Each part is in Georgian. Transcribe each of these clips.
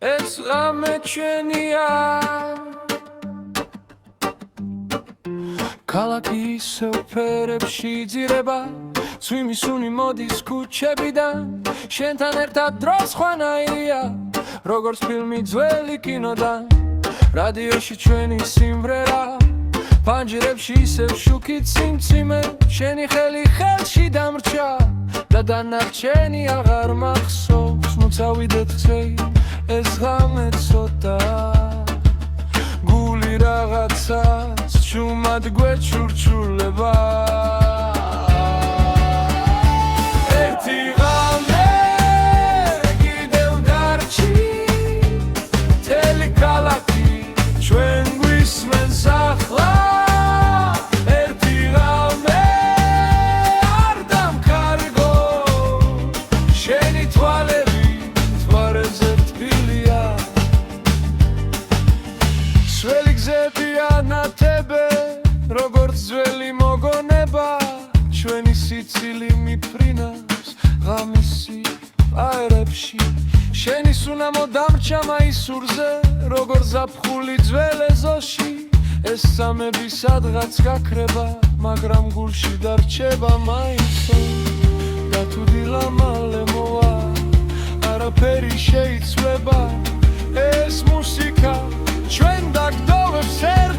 ეს ღამე ჩვენია ქალაქი ისევ ფერებში იძირება ცვიმისუნი მოდის ქუჩებიდან შენთან ერთად დროს ხვანაირია როგორც ფილმი ძველი კინოდან რადიოში ჩვენი სიმღერა პანჯრებში ისევ შუქით სიმციმე შენი ხელი ხელში დამრჩა და დანარჩენი აღარ მახსოვს მოცავიდეთ ხეი ეს ღამე ცოტა გული რაღაცას ჩუმად გვეჩურჩულება ერთი ღამე კიდევ დარჩი მთელი ქალაქი ჩვენ გვისმენს ახლა სიცილი მიფრინავს ღამისი აერებში შენი სუნამო დამრჩა მაისურზე როგორ ზაფხული ძველ ეზოში ეს სამები სადღაც გაქრება მაგრამ გულში დარჩება მაისო და თუ დილა მალე მოვა არაფერი შეიცვლება ეს მუსიკა ჩვენ დაგდოვებს ერთად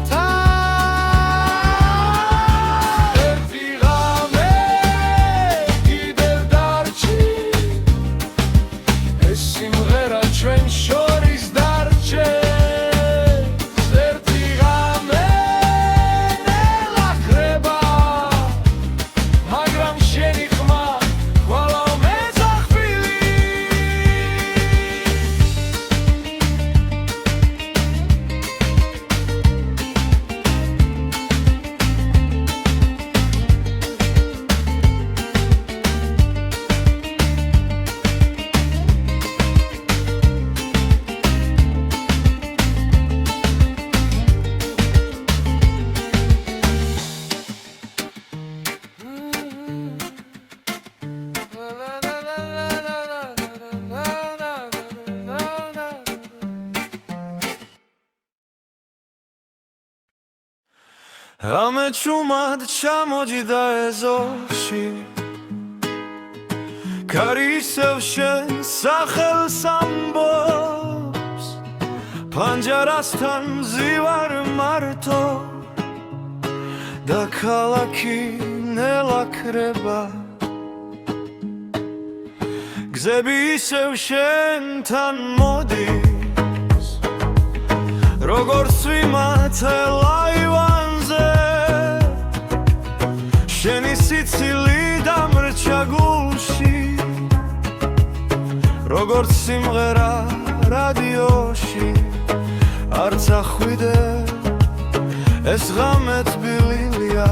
Ame chumad chamojida ezoshi Karisev shen sakhel sambos Panjarastan zivar marto Da kalaki nelakreba Gzebisev shen tan modis Rogor svimate laiva შენი სიცილი დამრჩა გულში როგორც სიმღერა რადიოში არც ახვიდე ეს ღამე თბილილია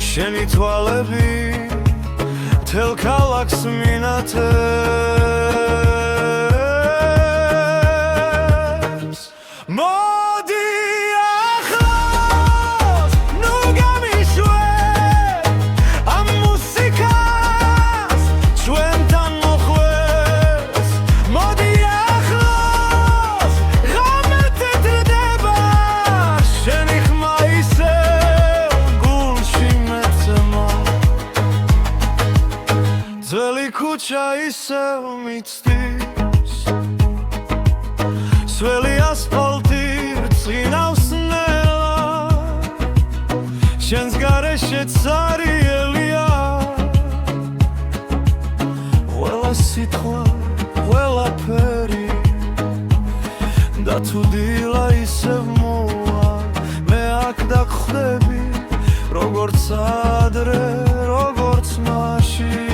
შენი თვალები მთელ ქალაქს მინათებს Kucha iseu mitstis Sveli asfalti rtsinavs nela Shens gareshe tsari elia Vela sitwa, vela peri Da tu dila isev moa Me ak dak khdebi Rogorts adre, rogorts mashi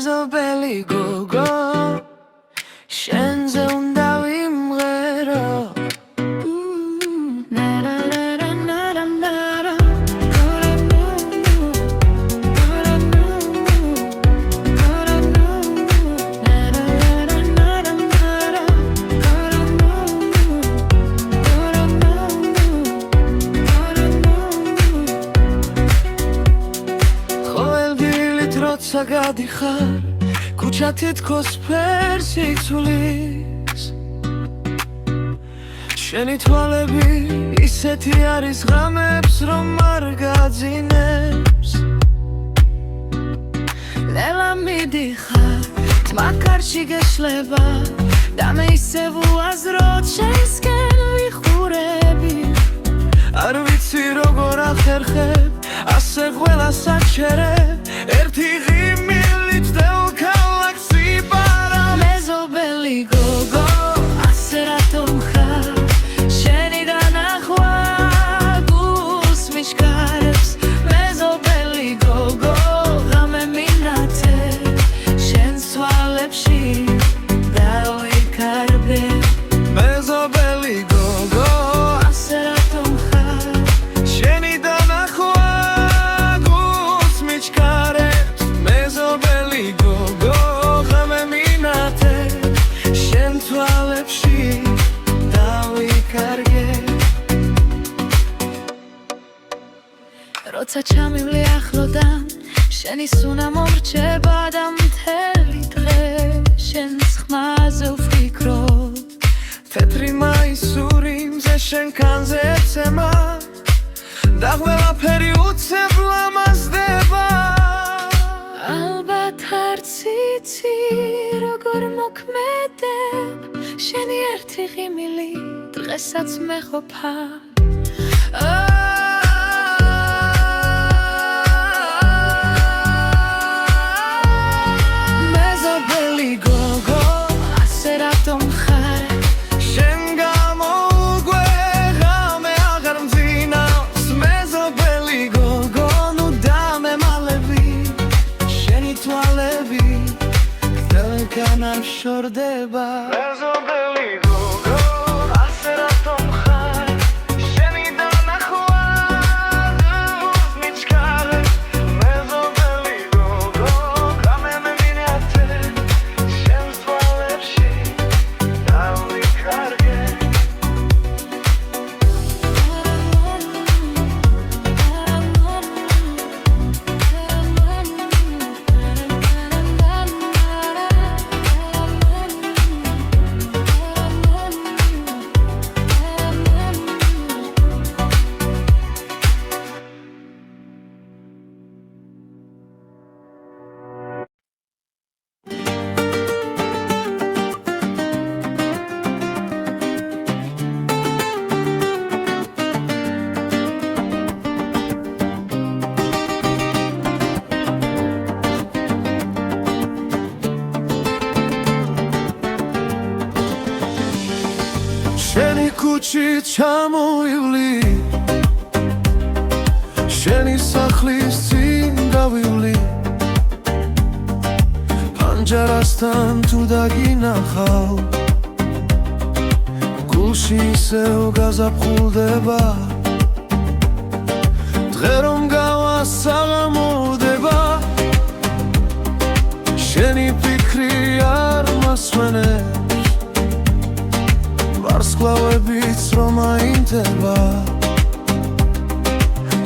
მეზობელი გოგო შენზე უნდა ვიმღერო როცა გადიხარ ქუჩა თითქოს ფერს იცვლის შენი თვალები ისეთი არის ღამებს რომ არ გაძინებს ნელა მიდიხარ თმა კარში გეშლება და მე ისევ უაზროდ შეისკენ ვიხურები არ ვიცი როგორ ახერხებ ასე ყველას აჩერებ ერთი ღიმილით დელ ქალაქს იბარა მეზობელი გოგო ასე რატომ ხარ შენი დანახვა გულს მიშკარებს მეზობელი გოგო ღამე მინათე შენს თვალებში დავიკარბე მეზობელი გოგო ასე რატომ ხარ შენი დანახვა როცა ჩამივლი ახლოდან შენი სუნა მომრჩება და მთელი დღე შენს ხმაზე ვფიქრობ თეთრი მაისური მზე შენ კანზე ეცემა და ყველაფერი უცებ ლამაზდება ალბათ არც იცი როგორ მოქმედებ შენი ერთი ღიმილი დღესაც მეყოფა შორდება მეზობელი გოგო ასე რატომ ხარ შენი დანახვა გულს მიშკარებს მეზობელი გოგო ღამე მინათე შენს თვალებში დავიკარგე შენი ქუჩით ჩამოვივლი შენი სახლის წინ გავივლი პანჯარასთან თუ დაგინახავ გულში ისევ გაზაფხულდება დღე რომ გავა საღამოდება შენი ფიქრი არ მასვენებს ვარსკვლავებიც რომ აინდება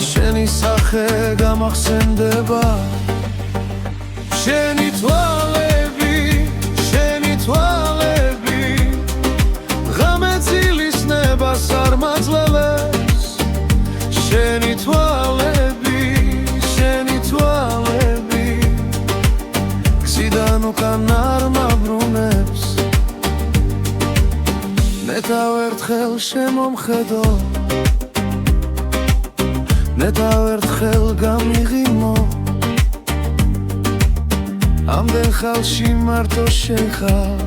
შენი სახე გამახსენდება შენი თვალები ღამე ძილის ნებას არ მაძლევს შენი თვალები გზიდან უკან არ მაბრუნებს ნეტავ ერთხელ შემომხედო ნეტავ ერთხელ გამიღიმო ამდენ ხალში მარტო შენ ხარ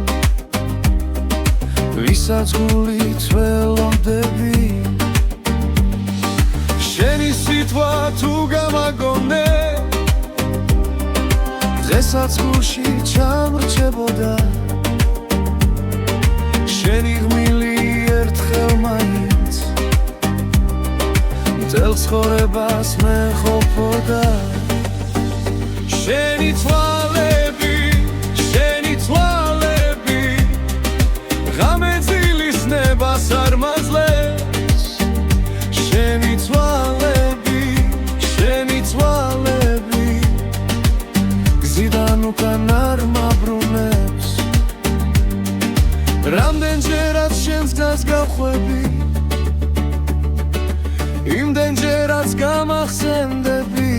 ვისაც გულით ველოდები შენი სიტყვა თუ გამაგონე დღეს დღესაც გულში ჩამრჩებოდა შენი ღმილი ერთხელ მაინც მთელ ცხოვრებას მე ყოფოდა შენი თვალები ღამე ძილის ნებას არ მაძლევს შენი თვალები გზიდან უკან არ მაბრუნებს რამდენჯერაც შენს გზას გავხვევი იმდენჯერაც გამახსენდები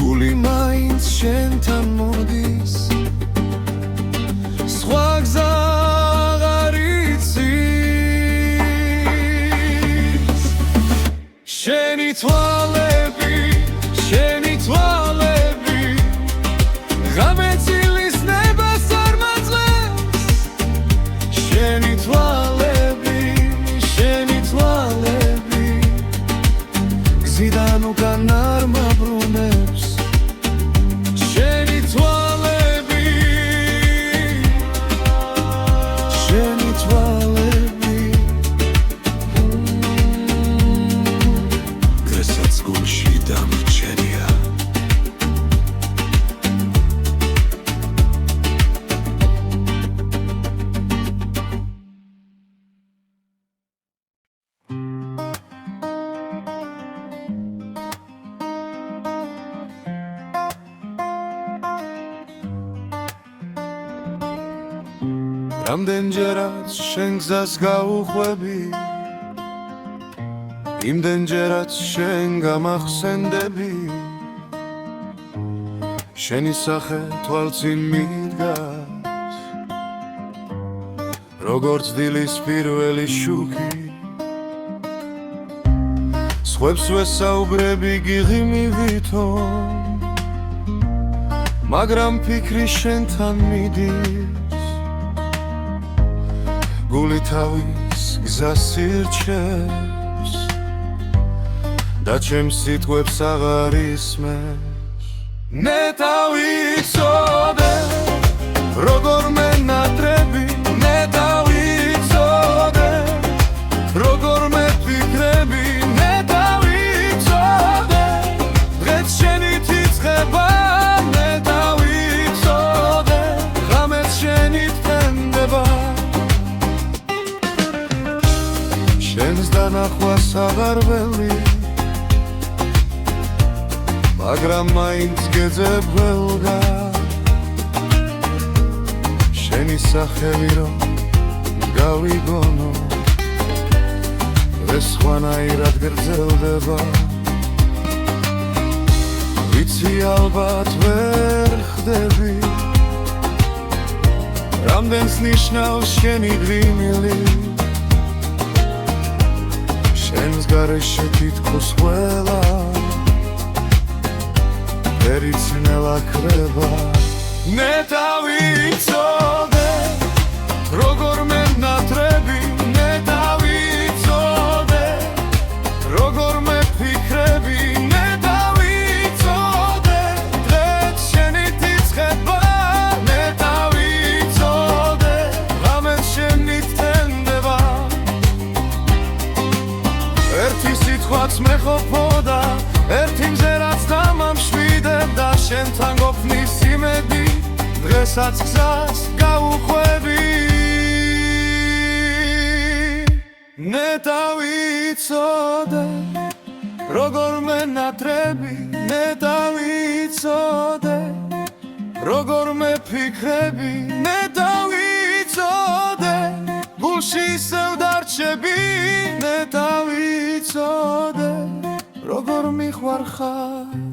გული მაინც შენთან მოდის სხვა გზა აღარ იცის შენი თვალები ღამე ძილის ნებას არ მაძლევს შენი თვალები გზიდან უკან არ მაბრუნებს შენი თვალები დღესაც გულში დამრჩენია რამდენჯერაც შენ გზას გავუხვევი იმდენჯერაც შენ გამახსენდები შენი სახე თვალწინ მიდგას როგორც დილის პირველი შუქი სხვებს ვესაუბრები გიღიმივითო მაგრამ ფიქრი შენთან მიდის გული თავის გზას ირჩევს და ჩემს სიტყვებს აღარ ისმევს ნეტა ვიცოდე როგორ მენატრები ნეტა ვიცოდე როგორ მეფიქრები ნეტა ვიცოდე დღეს შენი თიცხება ნეტა ვიცოდე ღამეს შენი თქენდება შენს დანახვას აღარ ველი მაგრამ მაინც გეძებ ველგა შენი სახელი რომ გავიგონო ეს სხვანაირად გრძელდება ვიცი ალბათ ვერ ხდები რამდენს ნიშნავს შენი ღიმილი შენს გარეშე თითქოს ყველა ერიც ნელა ქრება ნეტა ვიცოდე როგორ მენატრები ნეტა ვიცოდე როგორ მეფიქრები ნეტა ვიცოდე დღეს შენი თიცხება ნეტა ვიცოდე ღამეს შენი თქენდება ერთი სიტყვაც მეყოფოდა ერთი მზერაც დამამშვიდებდა შენთან გოფნის იმედი დღესაც გზას გავუხვევი ნეტა ვიცოდე როგორ მენატრები ნეტა ვიცოდე როგორ მეფიქრები ნეტა ვიცოდე გულში ისევ დარჩები ნეტა ვიცოდე როგორ მიყვარხარ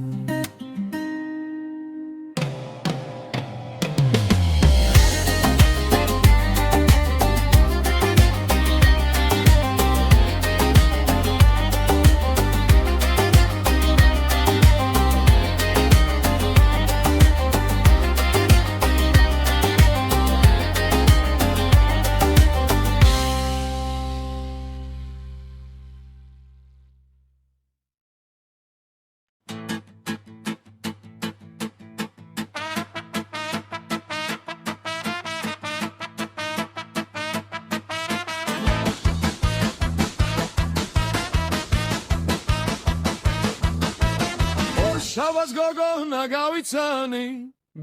სამშაბათს გოგონა გავიცანი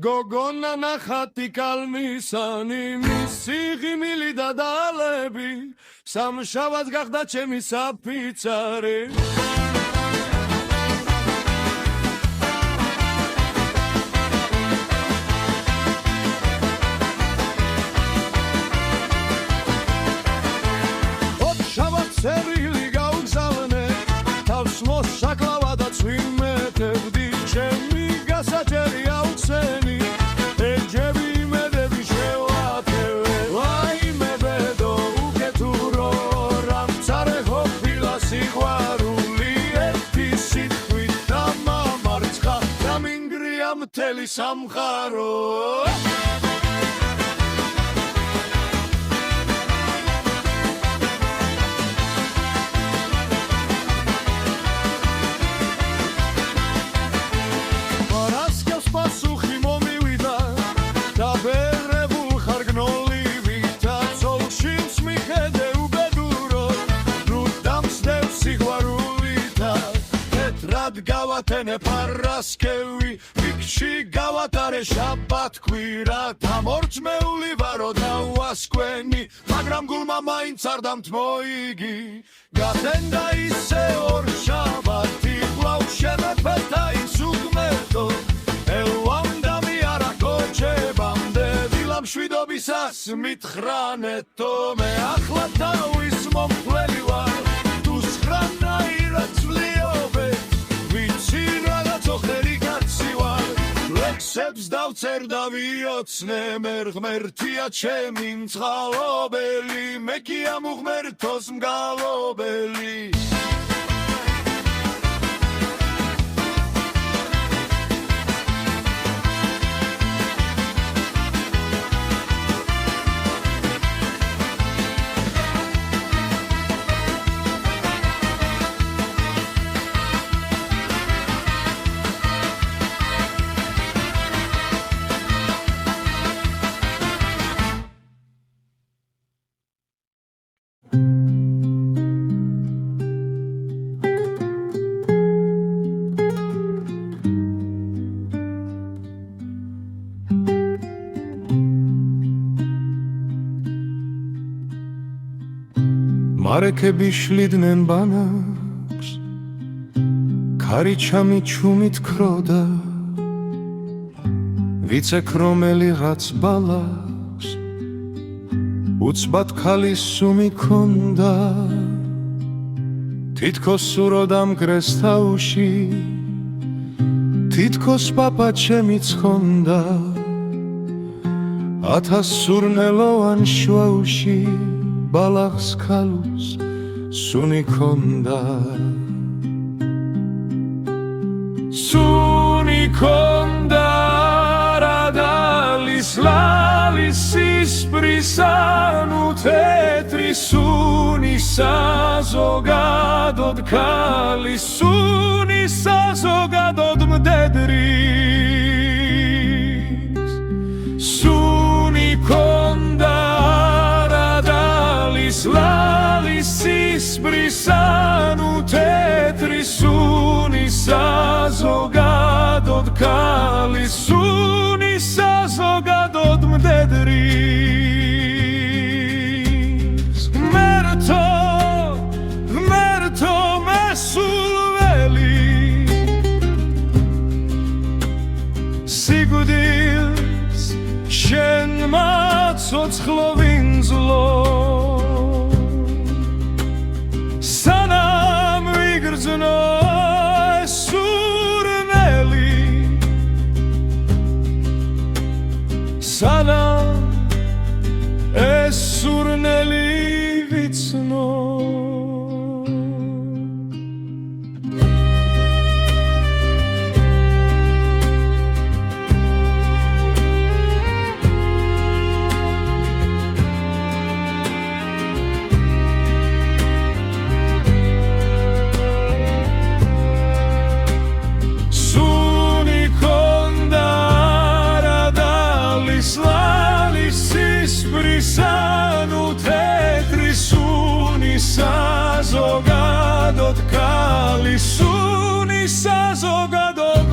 გოგონა ნახატი კალმისანი მისი ღიმილი და დალები სამშაბათს გახდა ჩემი საფიცარი სერილი გავგზავნე თავს მოსაკლავა და წვიმეთებდი ჩემი გასაჭერი აუხსენი ეჯები იმედები შევატევე ვაიმე ბედო უკეთურო რამცარე ყოფილა სიყვარული ერთი სიტყვით დამამარცხა დამინგრია მთელი სამყარო გავათენე პარასკევი იქში გავატარე შაბათ-კვირა დამორჩმეული ვარო დავასკვენი მაგრამ გულმა მაინც არ დამთმოიგი გათენდა ისე ორ შაბათი კვლავ შემეფეთა ის უღმერთო ელვამდა მიარა კოჩებამდე დილამ შვიდობისას მითხრანეთო მე ახლა თავის მომხვლელი ვარ თუ სხრანაირად ცვლიობე ლექსებს დავწერ და ვიოცნე მე ღმერთია ჩემი მწყალობელი მე კი ამ უღმერთოს მგალობელი მარეკები შლიდნენ ბანაკს ქარიჩამი ჩუმით ქროდა ვიცეკ რომელიღაც ბალახს უცბად ქალის სუმი ქონდა თითქოს სუროდა მგრეს თავში თითქოს პაპა ჩემიც ხონდა 1000 სურნელოვან შვაუში ბალახს ქალუს სუნი ქონდა სუნი ქონდა რადალის ლალის სისპრისანუ თეთრი სუნი საზოგადოდ ქალის სუნი საზოგადოდ მდედრის სუნი ქონდა ლალის სისპრისანუ თეთრი სუნი საზოგადოდ ქალის სუნი საზოგადოდ მდედრის ღმერთო მესულველი სიკვდილს შენმა ცოცხლო ვინძლო სანამ ვიგრძნო სურნელი სანამ ეს სურნელი ვიცნო საზოგადოდ ქალის სუნი საზოგადოდ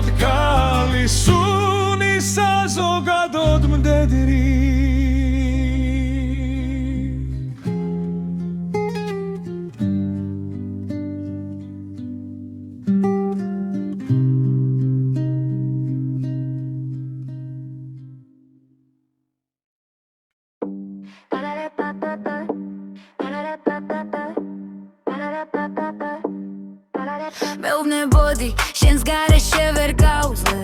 მოდგალი სუნი საზოგადოდ მდედრი მეუბნებოდი შენს გარეშე ვერ გავძლე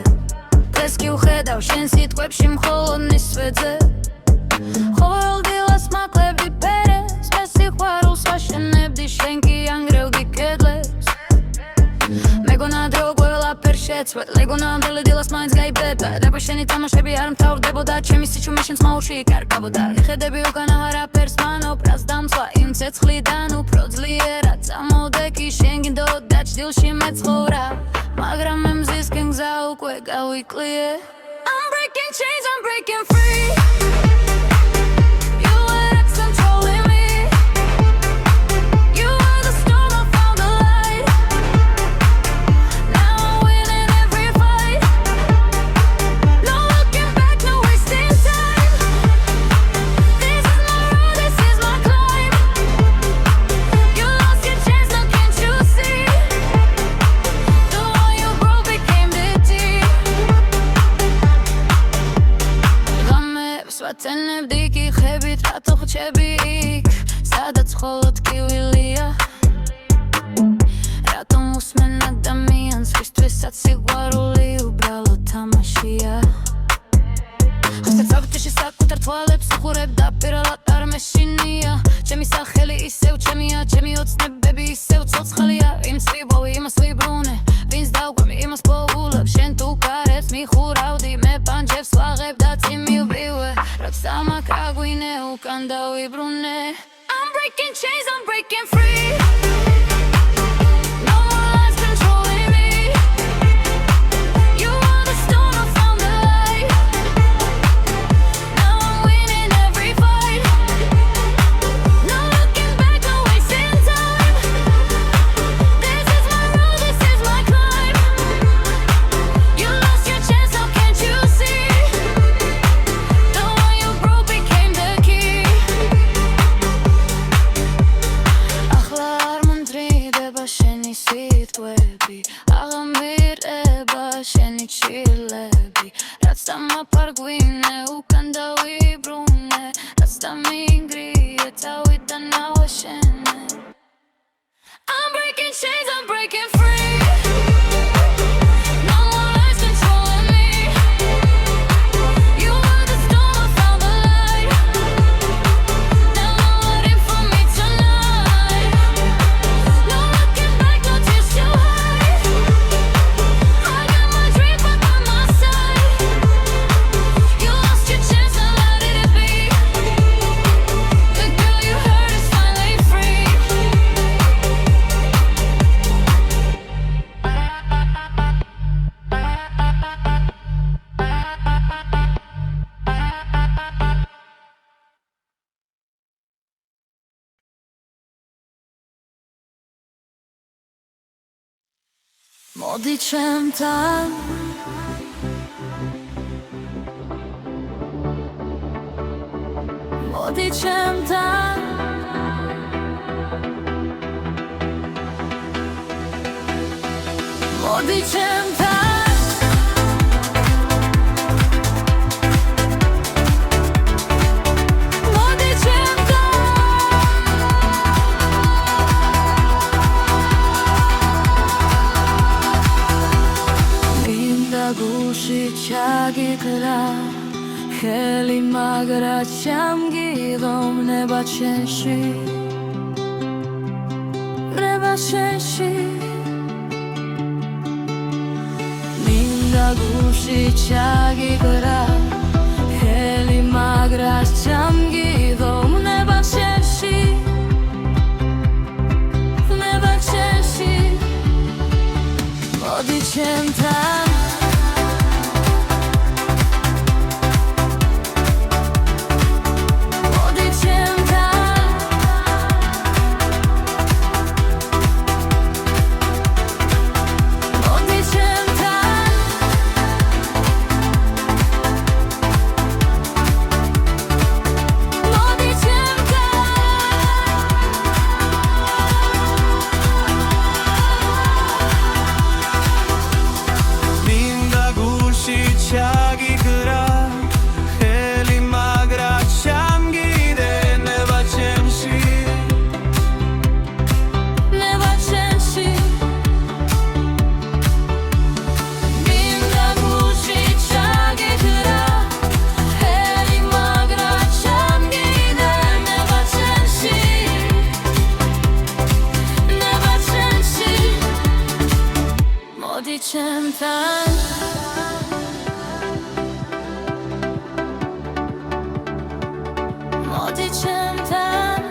დღეს კი ვხედავ შენ სიტყვებში მხოლოდ ნისვეძე ყოველ დილას მაკლებდი პერეს მე სიყვარულს ვაშენებდი შენ კი ანგრევდი კედლებს მეგონა დრო ყველაფერს შეცვლეთ ლეგონა ამდელი დილას მაინც გაიბედა რეპა შენი თამაშები არ მთავრდებოდა ჩემი სიჩუმე შენს მაუში იკარგავდა ხედები უკანა არაფერს მანობრას დამსვა იმ ცეცხლიდან უფრო ძლიერად წამოვდე კი შენ გინდოდა ჭდილში მეცხოვრა მაგრამ მე მზისკენ გზა უკვე გავიკლიე I'm breaking chains, I'm breaking free You were ex-controlling me You were the storm, I found the light Now I'm winning every fight No looking back, no wasting time This is my road, this is my climb You lost your chance, now can't you see The one you broke became the deep ვაცენებდი კი ხებით რატო ხვჩები იქ სადაც მხოლოდ კივილია რატომ უსმენ ადამიანს ვისთვისაც სიყვარული უბრალოდ თამაშია ხსეცავტიში საკუთარ თვალებს უხურებ და პირალად არ მეშინია ჩემი სახელი ისევ ჩემია ჩემი ოცნებები ისევ ცოცხალია იმ წრიბოვი იმას ვიბრუნე ვინც დავგვემი იმას პოულებ შენ თუ კარებს მიხურავდი მე პანჯებს ვაღებ და წიმივბივე როცა მაკაგვინე უკან დავიბრუნე I'm breaking chains, I'm breaking free No more lies controlling me You are the storm, I found the light Now I'm winning every fight No looking back, no wasting time This is my road, this is my climb You lost your chance, how can't you see The one you broke became the key ახლა არ მომდრიდება შენი სიტყვები აღამირება შენი ჩილები რაც დამაფარგვინე უკან დავიბრუნე რაც დამინგრიე თავიდან ავაშენე I'm breaking chains, I'm breaking free No more lies controlling me You were the storm, I found the light Now I'm waiting for me tonight No looking back, no tears to hide I got my dream back by my side You lost your chance, now let it be The girl you hurt is finally free მოდი ჩემთან მოდი ჩემთან მოდი ჩემთან მოდი მინდა გულში ჩაგიკრა ხელი მაგრა ჩამგიღო ნება შენში მინდა გულში ჩაგიკრა ხელი მაგრა ჩამგიღო ნება შენში მოდი ჩემთან მოდი ჩემთან ჩემთან მოდი ჩემთან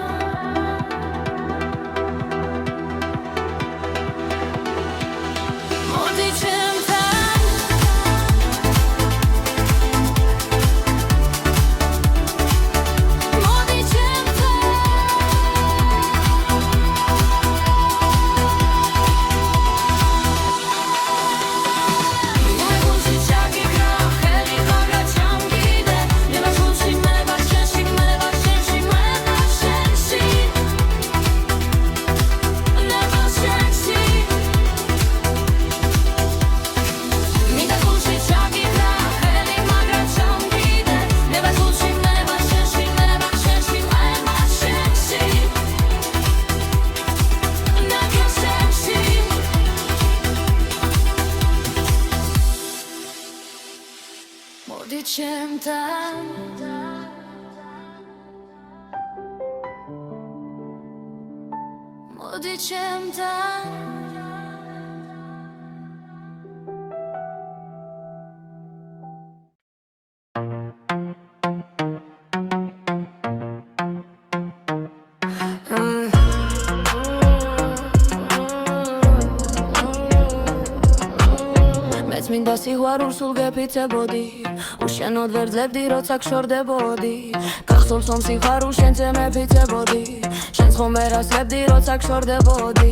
მოდი ჩემთან მოდი ჩემთან მეც მინდა სიყვარულს სულ გეფიცებოდი უშენოდ ვერ ძლებდი როცა გშორდებოდი გახსოვს რომ სიყვარულს შენზე მეფიცებოდი შენს ხომ ვერ ასლებდი როცა გშორდებოდი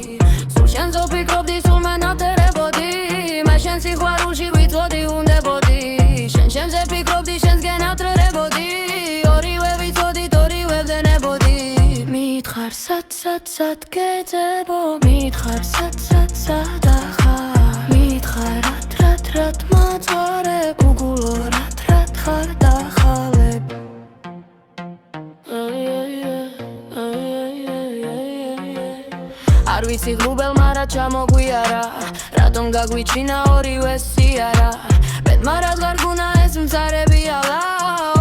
სულ შენს ვფიქრობდი სულ მენატერებოდი მე შენ სიყვარულში ვიცოდი უნდებოდი შენ შენზე ფიქრობდი შენს გენატრერებოდი ორივე ვიცოდით ორივე ვდენებოდი მითხარ სად გეძებო მითხარ სად ახარ მითხარ რად მაწყარებ უგულო რად ხარ დახალებ არ ვიცი ღრუბელმა რა ჩამოგვიარა რატომ გაგვიჩინა ორივე სიარა ბედმა რადგან გუნა ეს მცარებიალა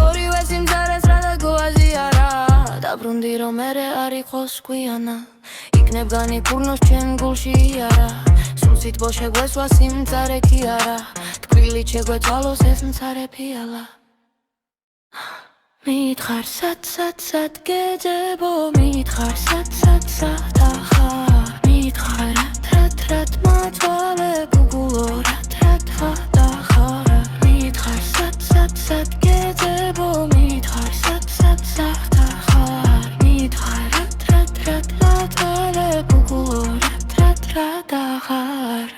ორივე სიმცარეს რა დაგოაზიარა დაბრუნდი რომ მერე არ იყოს გვიანა იქნებ განიფურნოს ჩემ გულში იარა სულსით ბოშეგვესვა სიმცარე კი არა თქმილით შეგვეცვალოს ეს მცარე ფიალა მითხარ სად გეძებო მითხარ სად ახარ მითხარ რად მაწყალებ უგულო რად ხარ დახარ მითხარ სად გეძებო მითხარ სად ახარ მითხარ რად მაწყალებ უგულო რად ახარ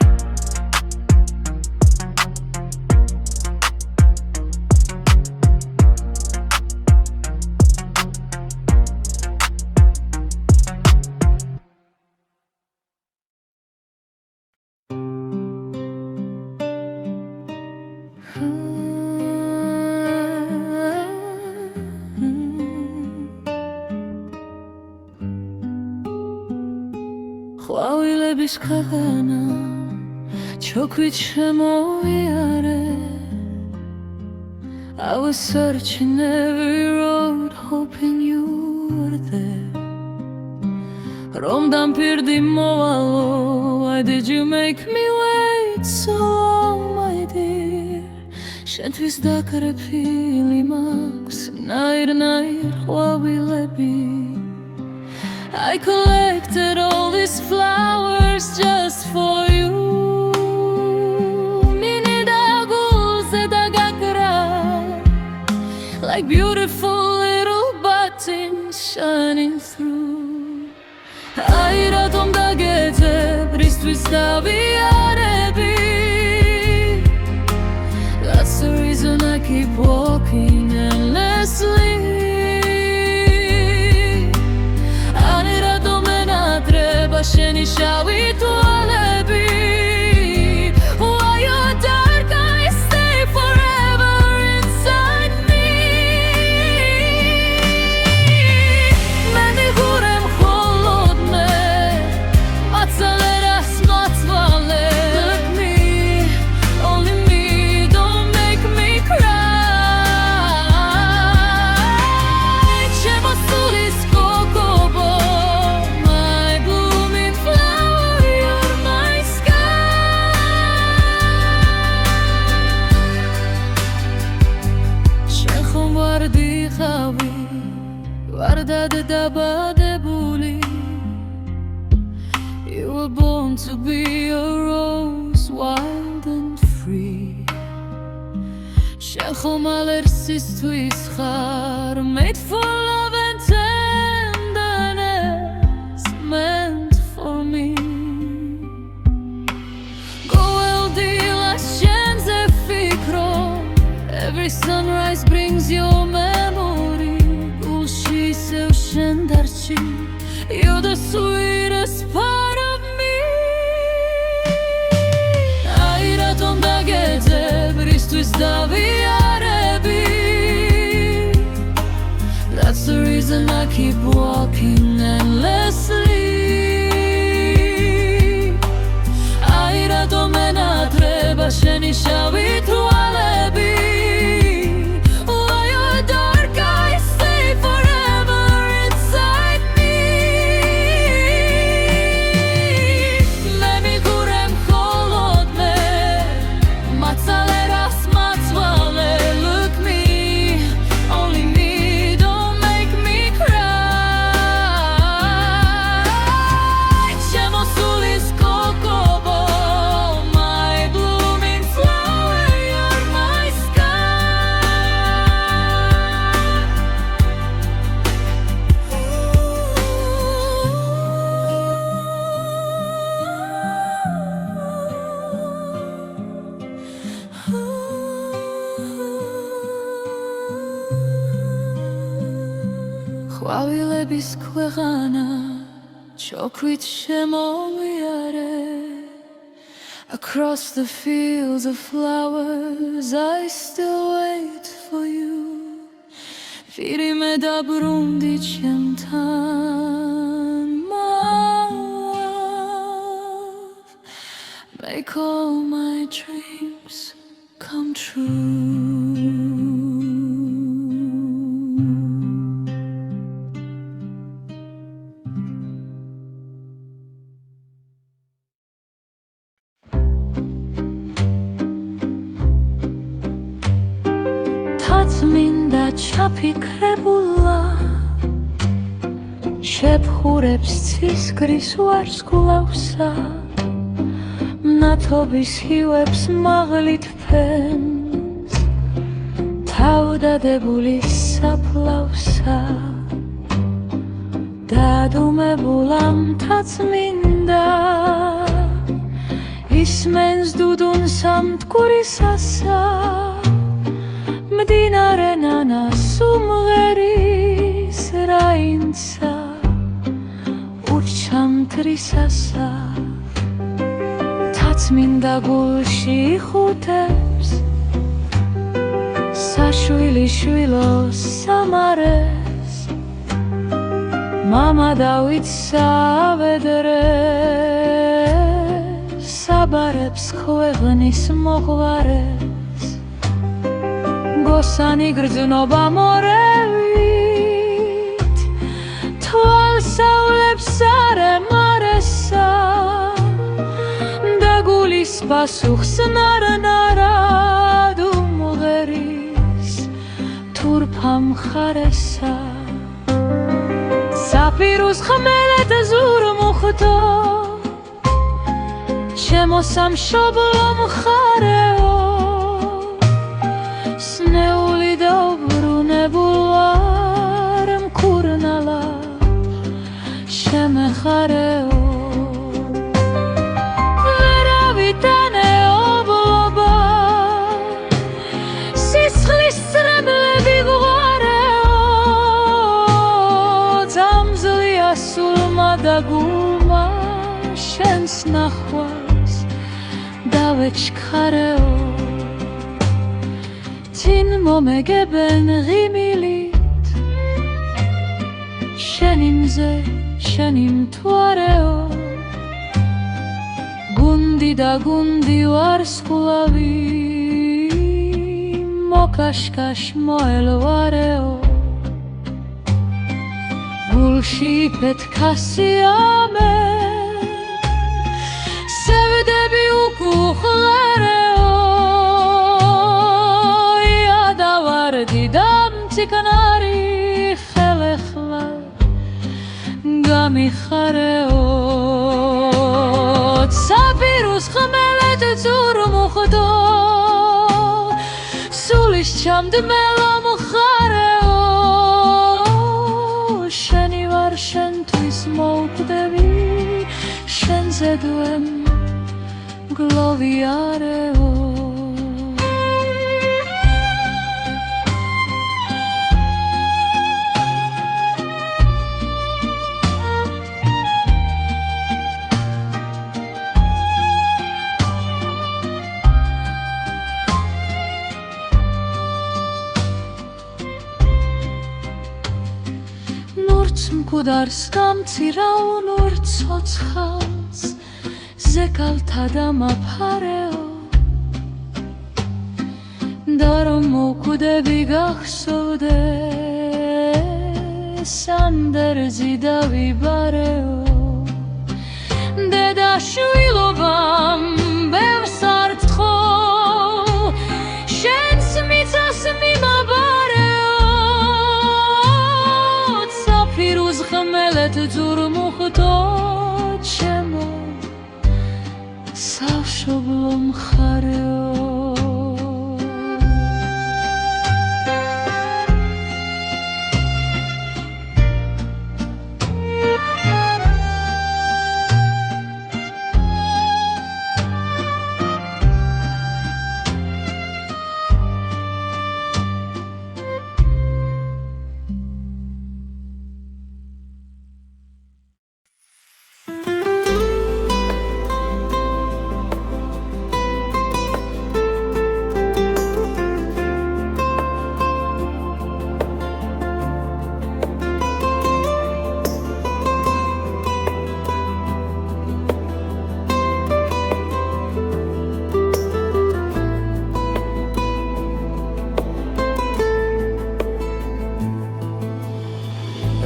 ყვავილების ქვეყანა ჩოქვით შემოვიარე I was searching every road hoping you were there რომ დამპირდი მოვალო Why did you make me wait so long my dear შენთვის დაკრეფილი მაქვს ნაირ ყვავილები I collected all these flowers just for you Like beautiful little buttons shining through Ai ratom dagezeb ristvis daviyarები That's the reason I keep walking endlessly Ani ratom menadreba sheni shavi tualebi Why your dark eyes stay forever inside me დაბადებული You were born to be a rose, wild and free შენ ხომ ალერსისთვის ხარ Made for love and tenderness Meant for me Every sunrise brings your memory Gulshi sev shen darchi You're the sweetest part of me Airatom da gece Bristus da viarebi That's the reason I keep walking endlessly Airatom enatreba sheni shavi tualebi ყვავილების ქვეყანა ჩოქვით შემოვიარე Across the fields of flowers I still wait for you Viri me dabrunდი ჩემთან My love Make all my dreams come true მინდა ჩაფიქრებულა შეფხურებს ცისკრის ვარსკვლავსა მნათობის ჰივებს მაღლით ფენს თავდადებული საფლავსა დადუმებულა მთაც მინდა ისმენს დუდუნს ამტკვრისასა მდინარე ნანას უმღერის რაინცა ურჩამთრისასა თაც მინდა გულში იხუტებს საშვილი შვილოს სამარეს მამა დავიცა ვედრეს საბარებს ხვეღნის მოღვარეს გოსანი გრძნობა მორევით თვალსავლებს არემარესა და გულის პასუხს ნარნარად უმღერის თურფა მხარესა საფირუს ხმელეთ ზურმუხტო ჩემო სამშობლო მხარეო სნეული და უბრუნებულ არ მკურნალა შემეხარეო ვერავითანეობლობა სისხლის წრებლები გვარეო ძამზლია სულმა და გულმა შენს ნახვას დავეჩქარეო წინ მომეგებენ ღიმილით შენი მზე შენი მთვარეო გუნდი და გუნდი ვარსკვლავი მოკაშკაშ მოელვარეო გულში პეთქასიამე სევდები უკუხლარეო იადავარდი და მციკნარი ხელეხლა გამიხარეო საფირუს ხმელეთ ძურმუხდო სულის ჩამდმელა მხარეო შენი ვარ შენთვის მოვკვდები შენზე დვემ გლოვიარეო მკვდარს გამცირაო ნურ ცოცხალს ზეკალთა დამაფარეო და რომ მოვკვდები გახსოვდე სანდერზი დავიბარეო დედაშვილობამ ბევრს არ ვთხოვ შენს მიწას საფირუს ხმელეთ ძურმუხდო ჩემო სამშობლო მხარეო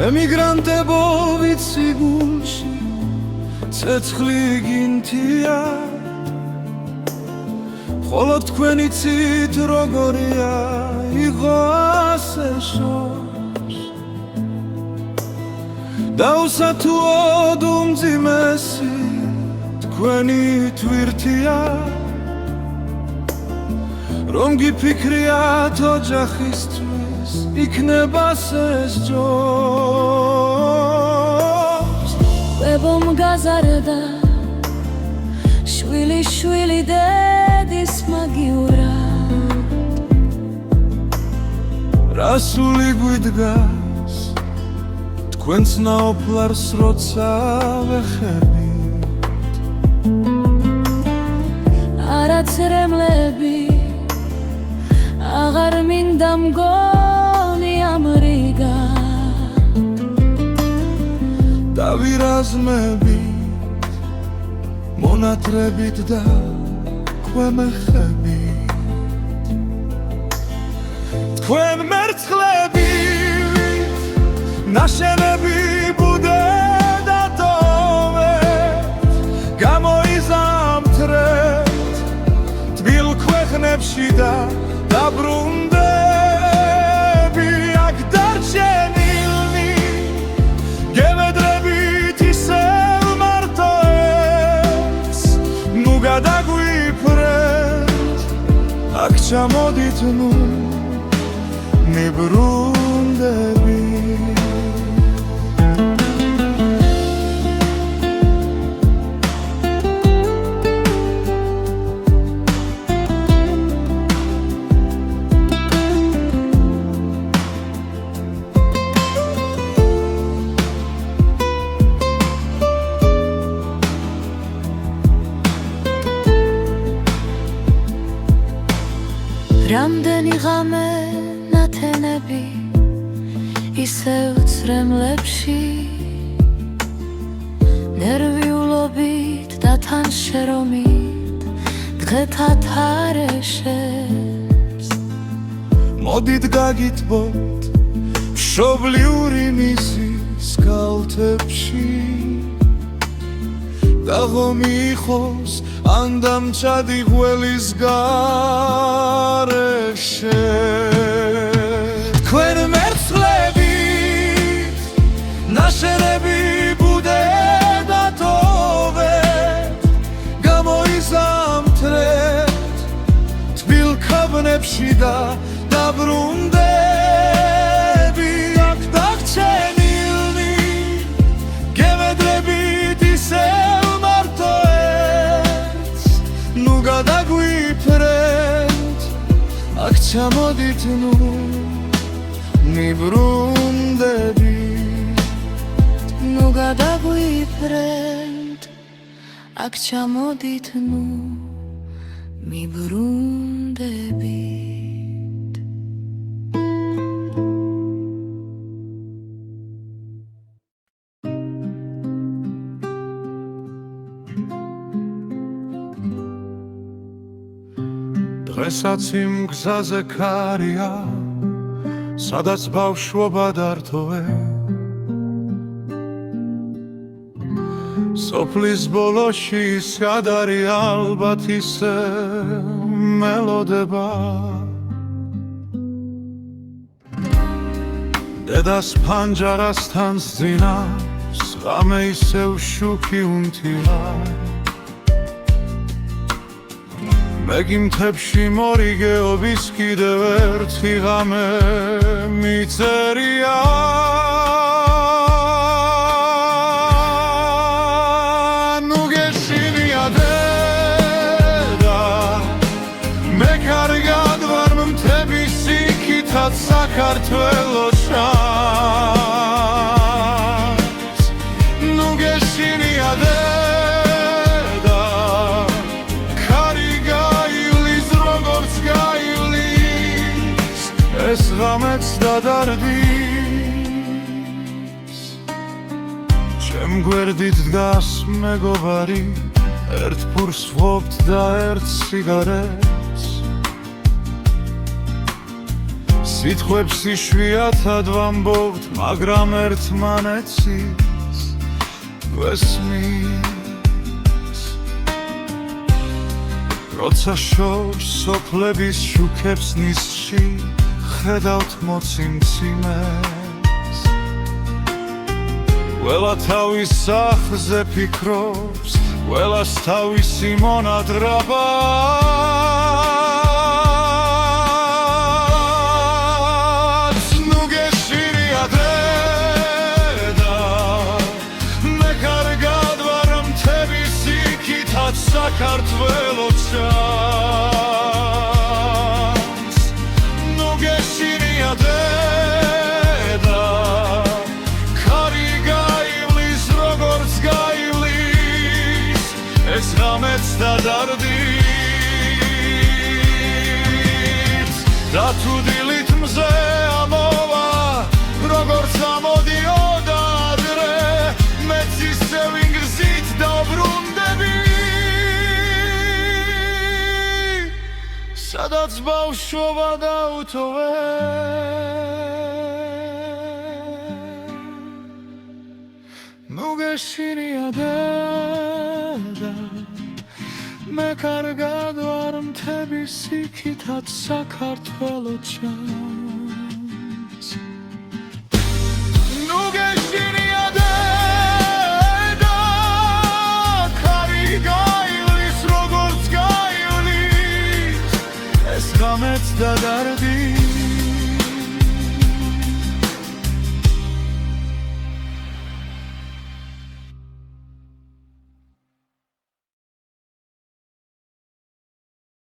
ემიგრანტებო ვიცი გულში ცეცხლი გინთია ხოლო თქვენი ცით როგორია იყო ასე შორს დაუსათუო უმძიმესი თქვენი თვირთია რომ გიფიქრიათ ოჯახისთვის იქნება სესჯობს ყვებომ გაზარდა შვილი დედის მაგიურად რასული გვიდგას თქვენს ნაოფლარს როცა ვეხებით არაცრემლები აღარ მინდა მგონი ამრიგა დავირაზმებით მონათრებით და ქვემეხებით თქვენ მერცხლებით ნაშენები ბუდე დატოვეთ გამოიზამთრეთ თბილ ქვეყნებში და დაბრუნდები აქ დარჩენილნი გემედრებით ისევ მარტოებს ნუ გადაგვიფრეთ აქ ჩამოდით ნუ მიბრუნდები რამდენი ღამე ნათენები ისევ ცრემლებში ნერვიულობით და თან შერომით დღეთა თარეშებს მოდით გაგიტბოთ მშობლიური მისის კალთებში და ღომი იყოს ან დამჩადი გველის გარეშე თქვენ მერცხლებით ნაშენები დაბრუნდები აქ დაგჩენილნი გემედრებით ისევ მარტო ერთს ნუ გადაგვიფრენთ აქ ჩამოდით ნუ მიბრუნდებით ნუ გადაგვიფრენთ აქ ჩამოდით ნუ მიბრუნდებით დღესაც იმ გზაზე ქარია სადაც ბავშვობა დართოვე სოფლის ბოლოში სიადარი ალბათ ისე მელოდება დედას ფანჯარასთან სძინავს ღამე ისევ შუქი უნთია მეგიმთებში მორიგეობის კიდევ ერთი ღამე მიწერია ნუ გეშინია დედა მე კარგად ვარ მთების იქითაც საქართველოს შანს ნუ გეშინია დედა ეს ღამეც დადარდის ჩემ გვერდით დგას მეგობარი ერთ ფურს ვღობთ და ერთ სიგარეტს სიტყვებს იშვიათად ვამბობთ მაგრამ ერთმანეთს გვესმის როცა შორს სოფლების შუქებს ნისში ხედავთ მოციმციმეს ყველა თავის სახლზე ფიქრობს ყველას თავისი მონადრაბაც ნუ გეშინია დედა მე კარგად ვარ მთების იქითაც საქართველოს შანს ნუ გეშინია დედა ქარი გაივლის როგორც გაივლის ეს ღამეც დადარდის და თუ დილით მზე ამოვა როგორც ამოდიოდა ადრე მეც ისევ ინგრზით დავბრუნდები სადაც ბავშვობა დაუთოვე ნუ გეშინია დედა მე კარგად ვარ მთების იქითაც საქართველოს შანს ნუ გეშინია დედა ქარი გაივლის როგორც გაივლის ეს ღამეც დადარდის